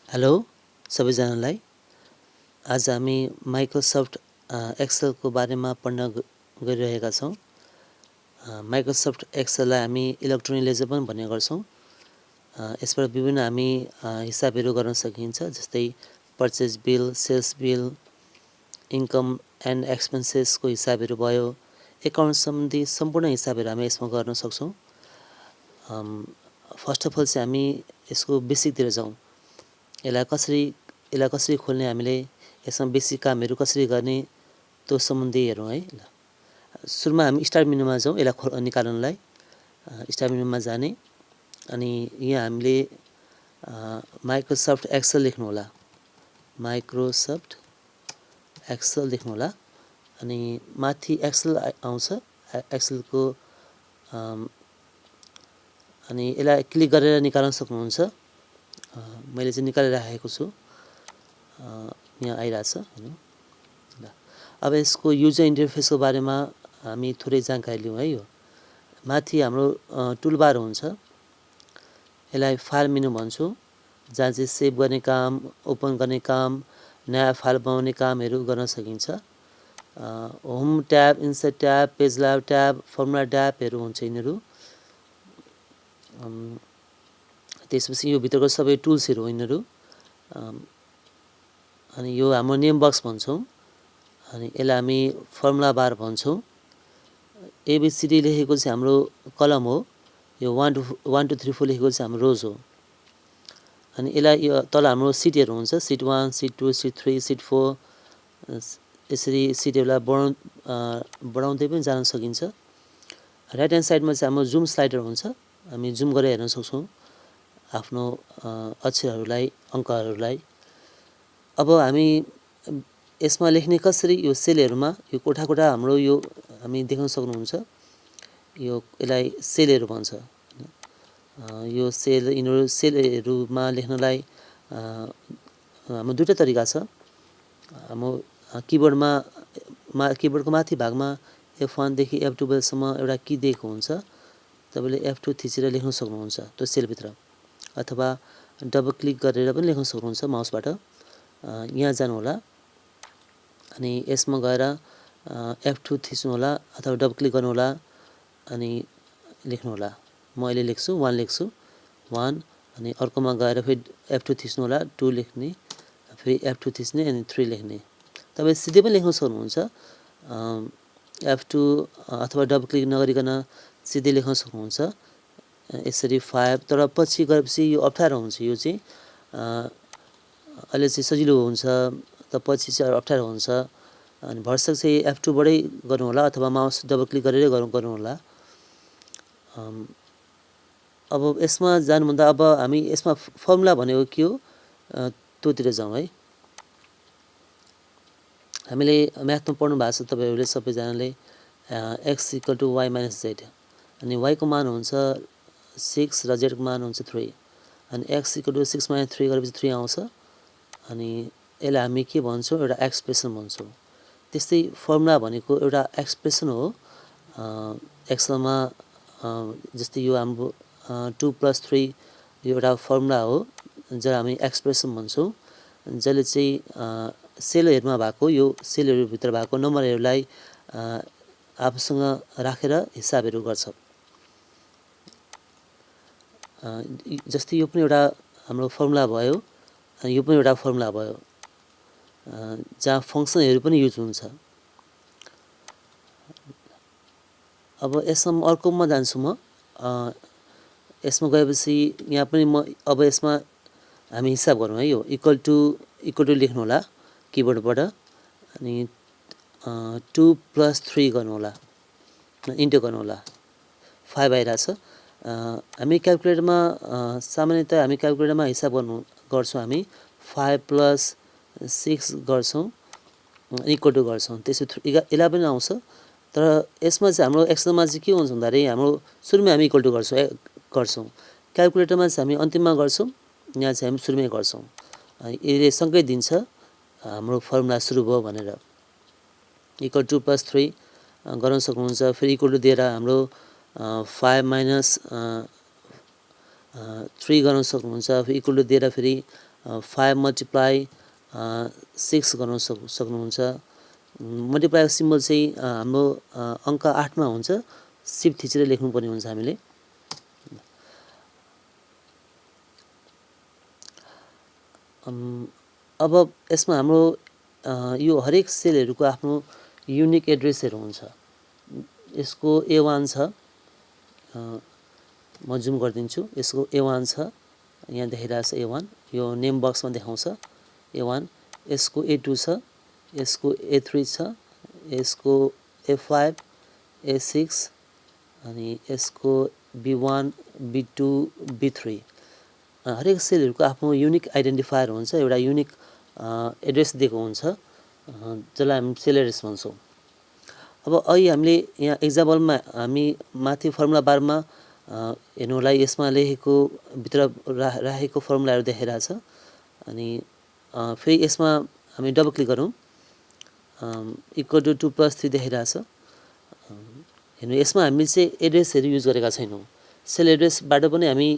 Hello सबैजनालाई। आज हामी माइक्रोसफ्ट एक्सेल को बारेमा पढ्न गइरहेका छौं। माइक्रोसफ्ट एक्सेललाई हामी इलेक्ट्रोनिक लेजर पनि भन्ने गर्छौं। यसबाट विभिन्न हामी हिसाबहरू गर्न सकिन्छ, जस्तै purchase bill, sales bill, income and expenses को हिसाबहरू भयो, एकाउन्ट सम्बन्धी सम्पूर्ण हिसाबहरू हामी यसमा गर्न सक्छौं। फर्स्ट अफ अल चाहिँ हामी यसको बेसिकतिर जाउँ। यसलाई कसरी खोल्ने, हामीले यसमा बेसिक कामहरू कसरी गर्ने त्यो सम्बन्धी हेरौँ है। सुरुमा हामी स्टार्ट मेनुमा जाउँ। यसलाई निकाल्नलाई स्टार्ट मेनुमा जाने अनि यहाँ हामीले माइक्रोसफ्ट एक्सेल लेख्नु होला। माइक्रोसफ्ट एक्सेल लेख्नु होला अनि माथि एक्सेल आउँछ। एक्सेलको अनि यसलाई क्लिक गरेर निकाल्न सक्नुहुन्छ। मैले चाहिँ निकालिराखेको छु। यहाँ आइरहेछ हैन। अब यसको युजर इन्टरफेसको बारेमा हामी थोरै जानकारी लिउँ है। यो माथि हाम्रो टुलबार हुन्छ। यसलाई फाइल मेनु भन्छौँ, जहाँ चाहिँ सेभ गर्ने काम, ओपन गर्ने काम, नयाँ फाइल बनाउने कामहरू गर्न सकिन्छ। Home tab, insert tab, page ल्याब ट्याब, फर्मुला ट्याबहरू हुन्छ यिनीहरू। त्यसपछि यो भित्रको सबै टुल्सहरू हो यिनीहरू। अनि यो हाम्रो नेम बक्स भन्छौँ अनि यसलाई हामी फर्मुला बार भन्छौँ। एबीसीडी लेखेको चाहिँ हाम्रो कलम हो। यो 1 2 3 4 लेखेको चाहिँ हाम्रो रोज हो। अनि यसलाई यो तल हाम्रो सिटहरू हुन्छ, सिट 1, सिट 2, सिट 3, सिट 4। यसरी सिटहरूलाई बढाउँदै पनि जान सकिन्छ। राइट ह्यान्ड साइडमा चाहिँ हाम्रो जुम स्लाइडर हुन्छ। हामी जुम गरेर हेर्न सक्छौँ आफ्नो अक्षरहरूलाई, अङ्कहरूलाई। अब हामी यसमा लेख्ने कसरी, यो सेलहरूमा यो कोठा हाम्रो यो हामी देख्न सक्नुहुन्छ। यो यसलाई सेलहरू भन्छ। यो यिनीहरू सेलहरूमा लेख्नलाई हाम्रो दुईटा तरिका छ। हाम्रो किबोर्डको माथि भागमा F1 देखि F12 सम्म एउटा की दिएको हुन्छ। तपाईले F2 थिचेर लेख्न सक्नुहुन्छ त्यो सेलभित्र, अथवा डबल क्लिक गरेर पनि लेख्न सक्नुहुन्छ माउसबाट। यहाँ जानु होला अनि यसमा गएर F2 थिच्नु होला अथवा डबल क्लिक गर्नु होला अनि लेख्नु होला। म अहिले लेख्छु, 1 लेख्छु, 1 अनि अर्कोमा गएर फेरि F2 थिच्नु होला, 2 लेख्ने, फेरि F2 थिच्ने अनि 3 लेख्ने। तपाईँ सिधै पनि लेख्न सक्नुहुन्छ। F2 अथवा डबल क्लिक नगरिकन सिधै लेख्न सक्नुहुन्छ। यसरी 5। तर पछि गएपछि यो अप्ठ्यारो हुन्छ। यो चाहिँ अहिले चाहिँ सजिलो हुन्छ, त पछि चाहिँ अप्ठ्यारो हुन्छ। अनि भरसक चाहिँ F2 बाटै गर्नु होला अथवा माउस डबल क्लिक गरेर गर्नु होला। अब यसमा जानुभन्दा अब हामी यसमा फर्मुला भनेको के हो त्योतिर जाउँ है। हामीले म्याथमा पढ्नु भएको छ तपाईहरुले सबैजनाले, x = y - z। अनि y को मान हुन्छ 6 र z को मान हुन्छ 3। अनि x = 6 - 3 गरेपछि 3 आउँछ। अनि यसलाई हामी के भन्छौँ, एउटा एक्सप्रेसन भन्छौँ। त्यस्तै फर्मुला भनेको एउटा एक्सप्रेसन हो। एक्सेलमा जस्तै यो हाम्रो 2 + 3 यो एउटा फर्मुला हो, जसलाई हामी एक्सप्रेसन भन्छौँ, जसले चाहिँ सेलहरूमा भएको, यो सेलहरूभित्र भएको नम्बरहरूलाई आफूसँग राखेर हिसाबहरू गर्छ। जस्तै यो पनि एउटा हाम्रो फर्मुला भयो, यो पनि एउटा फर्मुला भयो, जहाँ फङ्सनहरू पनि युज हुन्छ। अब यसमा अर्कोमा जान्छु म। यसमा गएपछि यहाँ पनि अब यसमा हामी हिसाब गरौँ है। यो इक्वल टु लेख्नु होला किबोर्डबाट अनि 2 + 3 गर्नु होला, इन्टर गर्नु होला। 5 आइरहेछ। हामी क्याल्कुलेटरमा सामान्यतया हामी क्याल्कुलेटरमा हिसाब गर्छौँ। हामी 5 + 6 गर्छौँ, इक्वल टु गर्छौँ। त्यसपछि 11 पनि आउँछ। तर यसमा चाहिँ हाम्रो एक्सेलमा चाहिँ के हुन्छ भन्दाखेरि हाम्रो सुरुमै हामी इक्वल टु गर्छौँ। क्याल्कुलेटरमा चाहिँ हामी अन्तिममा गर्छौँ, यहाँ चाहिँ हामी सुरुमै गर्छौँ। यसले सङ्केत दिन्छ हाम्रो फर्मुला सुरु भयो भनेर। इक्वल टु + 3 गर्न सक्नुहुन्छ। फेरि इक्वल टु दिएर हाम्रो 5 - 3 गर्न सक्नुहुन्छ। फेरि इक्वल टु दिएर फेरि 5 मल्टिप्लाई 6 गर्न सक्नुहुन्छ। मल्टिप्लाई सिम्बल चाहिँ हाम्रो अङ्क 8 मा हुन्छ, सिफ्ट थिचेर लेख्नुपर्ने हुन्छ हामीले। अब यसमा हाम्रो यो हरेक सेलहरूको आफ्नो युनिक एड्रेसहरू हुन्छ। यसको A1 छ, म जुम गरिदिन्छु। यसको A1 छ, यहाँ देखाइरहेछ A1, यो नेम बक्समा देखाउँछ A1। यसको A2 छ, यसको A3 छ, यसको A5, A6 अनि यसको B1, B2, B3। हरेक सेलहरूको आफ्नो युनिक आइडेन्टिफायर हुन्छ, एउटा युनिक एड्रेस दिएको हुन्छ, जसलाई हामी सेल एड्रेस भन्छौँ। अब अहिले हामीले यहाँ एक्जाम्पलमा हामी माथि फर्मुला बारमा हेर्नु होला, यसमा लेखेको भित्र राखेको फर्मुलाहरू देखाइरहेछ। अनि फेरि यसमा हामी डबल क्लिक गरौँ, इक्वल टु 2 + 3 देखाइरहेछ। हेर्नु, यसमा हामीले चाहिँ एड्रेसहरू युज गरेका छैनौँ। सेल एड्रेसबाट पनि हामी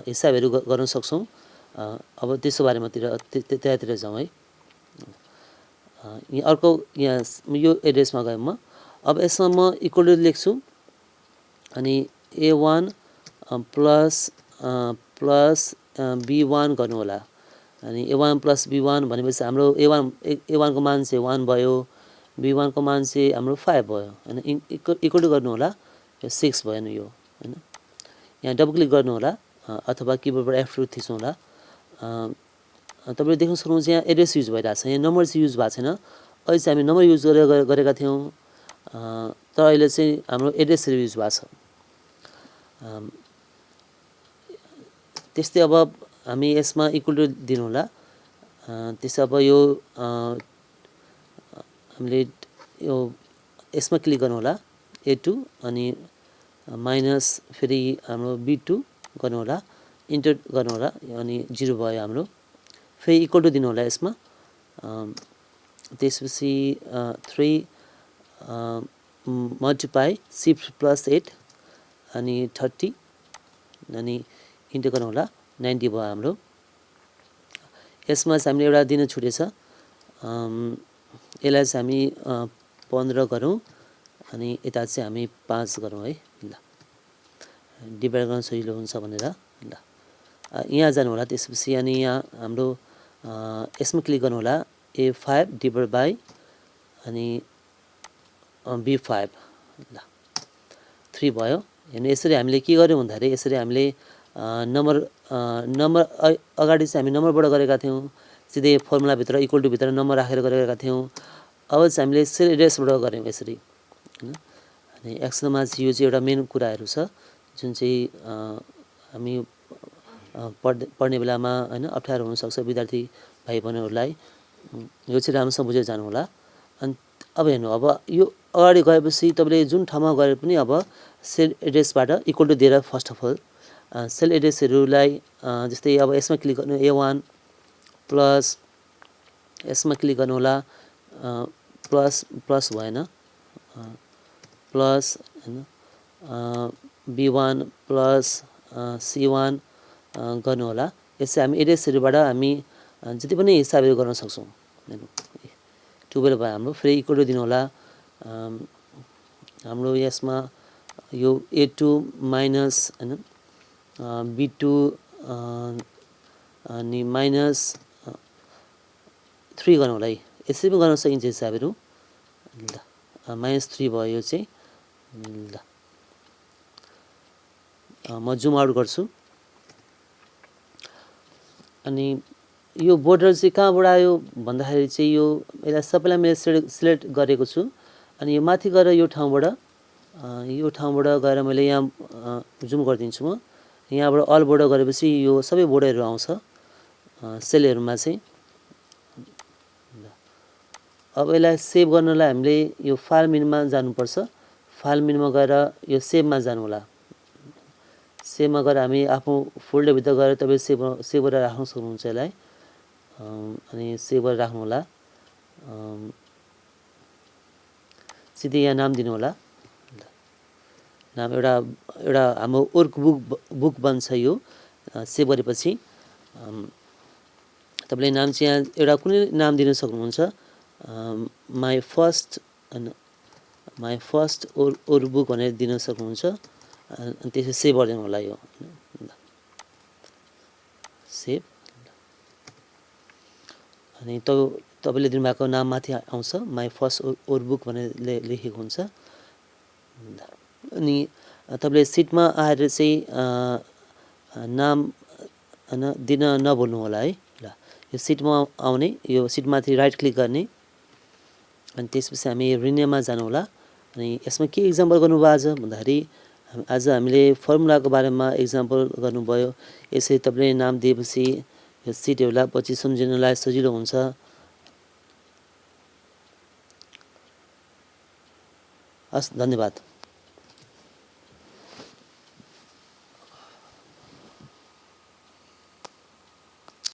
हिसाबहरू गर्न सक्छौँ। अब त्यसको बारेमा त्यतातिर जाउँ है। यहाँ अर्को, यहाँ यो एड्रेसमा गएँ म। अब यसमा म इक्वल टु लेख्छु, अनि A1 प्लस B1 गर्नु होला। अनि A1 प्लस B1 भनेपछि हाम्रो A1 को मान चाहिँ 1 भयो, B1 को मान चाहिँ हाम्रो 5 भयो, होइन। इक्वल टु गर्नु होला, यो 6 भएन यो, होइन। यहाँ डबल क्लिक गर्नु होला, अथवा किबोर्डबाट F2 थिच्नु होला। तपाईँले देख्न सक्नुहुन्छ यहाँ एड्रेस युज भइरहेछ, यहाँ नम्बर चाहिँ युज भएको छैन। अहिले चाहिँ हामी नम्बर युज गरेका थियौँ, तर अहिले चाहिँ हाम्रो एड्रेसहरू युज भएको छ। त्यस्तै अब हामी यसमा इक्वल टु दिनु होला। त्यसै अब यो हामीले यो यसमा क्लिक गर्नु होला, A2, अनि माइनस फेरि हाम्रो B2 गर्नु होला, इन्टर गर्नु होला, अनि 0 भयो हाम्रो। फेरि इक्वल टु दिनु होला यसमा। त्यसपछि 3 मल्टिप्लाई सिफ्ट +8 अनि 30, अनि इन्टर गर्नु होला, 90 भयो हाम्रो। यसमा चाहिँ हामीले एउटा दिन छुटेछ, यसलाई चाहिँ हामी 15 गरौँ, अनि यता चाहिँ हामी 5 गरौँ है। ल, डिभाइड गर्न सजिलो हुन्छ भनेर। ल, यहाँ जानु होला। त्यसपछि अनि यहाँ हाम्रो यसमा क्लिक गर्नु होला, A5 डिभाइड बाई अनि B5। ल, 3 भयो। हेर्नु, यसरी हामीले के गर्यौँ भन्दाखेरि, यसरी हामीले नम्बर अगाडि चाहिँ हामी नम्बरबाट गरेका थियौँ, सिधै फर्मुलाभित्र इक्वल टु भित्र नम्बर राखेर गरेका थियौँ। अब चाहिँ हामीले सेल एड्रेसबाट गऱ्यौँ यसरी, होइन। अनि एक्सेलमा चाहिँ यो चाहिँ एउटा मेन कुराहरू छ, जुन चाहिँ हामी पढ्ने बेलामा, होइन, अप्ठ्यारो हुनसक्छ विद्यार्थी भाइ बहिनीहरूलाई। यो चाहिँ राम्रोसँग बुझेर जानु होला। अनि अब हेर्नु, अब यो अगाडि गएपछि तपाईँले जुन ठाउँमा गएर पनि अब सेल एड्रेसबाट इक्वल टु दिएर, फर्स्ट अफ अल सेल एड्रेसहरूलाई जस्तै अब यसमा क्लिक गर्नु, A1 प्लस, यसमा क्लिक गर्नु होला, प्लस भएन, प्लस, होइन, B1 प्लस C1 गर्नु होला। यसै हामी एड्रेसहरूबाट हामी जति पनि हिसाबहरू गर्न सक्छौँ। 12 भयो हाम्रो। फेरि इक्वल टु दिनु होला। हाम्रो यसमा यो A2 माइनस, होइन, B2 अनि माइनस 3 गर्नु होला है। यसरी पनि गर्न सकिन्छ हिसाबहरू। ल, -3 भयो यो चाहिँ। ल, म जुम आउट गर्छु। अनि यो बोर्डर चाहिँ कहाँबाट आयो भन्दाखेरि चाहिँ यसलाई सबैलाई मैले सिलेक्ट गरेको छु। अनि यो माथि गएर यो ठाउँबाट गएर मैले यहाँ जुम गरिदिन्छु म। यहाँबाट अल बोर्डर गरेपछि यो सबै बोर्डरहरू आउँछ सेलहरूमा चाहिँ। अब यसलाई सेभ गर्नलाई हामीले यो फाइल मेनुमा जानुपर्छ। फाइल मेनुमा गएर यो सेभमा जानु होला। सेभमा गएर हामी आफ्नो फोल्डरभित्र गएर तपाईँ सेभ गरेर राख्न सक्नुहुन्छ यसलाई। अनि सेभ गरेर राख्नु होला। सिधै यहाँ नाम दिनु होला। नाम एउटा हाम्रो वर्क बुक बन्छ यो सेभ गरेपछि। तपाईँले नाम चाहिँ यहाँ एउटा कुनै नाम दिन सक्नुहुन्छ। माई फर्स्ट ओर बुक भनेर दिन सक्नुहुन्छ। अनि त्यसपछि सेभ गरिदिनु होला यो सेभ। अनि तपाईँले दिनुभएको नाम माथि आउँछ माई फर्स्ट ओर बुक भनेर लेखेको हुन्छ। अनि तपाईँले सिटमा आएर चाहिँ नाम होइन दिन नभुल्नु होला है। ल यो सिटमा आउने, यो सिटमाथि राइट क्लिक गर्ने, अनि त्यसपछि हामी रिनेममा जानु होला। अनि यसमा के इक्जाम्पल गर्नुभयो आज भन्दाखेरि आज हामीले फर्मुलाको बारेमा इक्जाम्पल गर्नुभयो। यसरी तपाईँले नाम दिएपछि यो सिटहरूलाई पछि सम्झिनलाई सजिलो हुन्छ। हस्, धन्यवाद।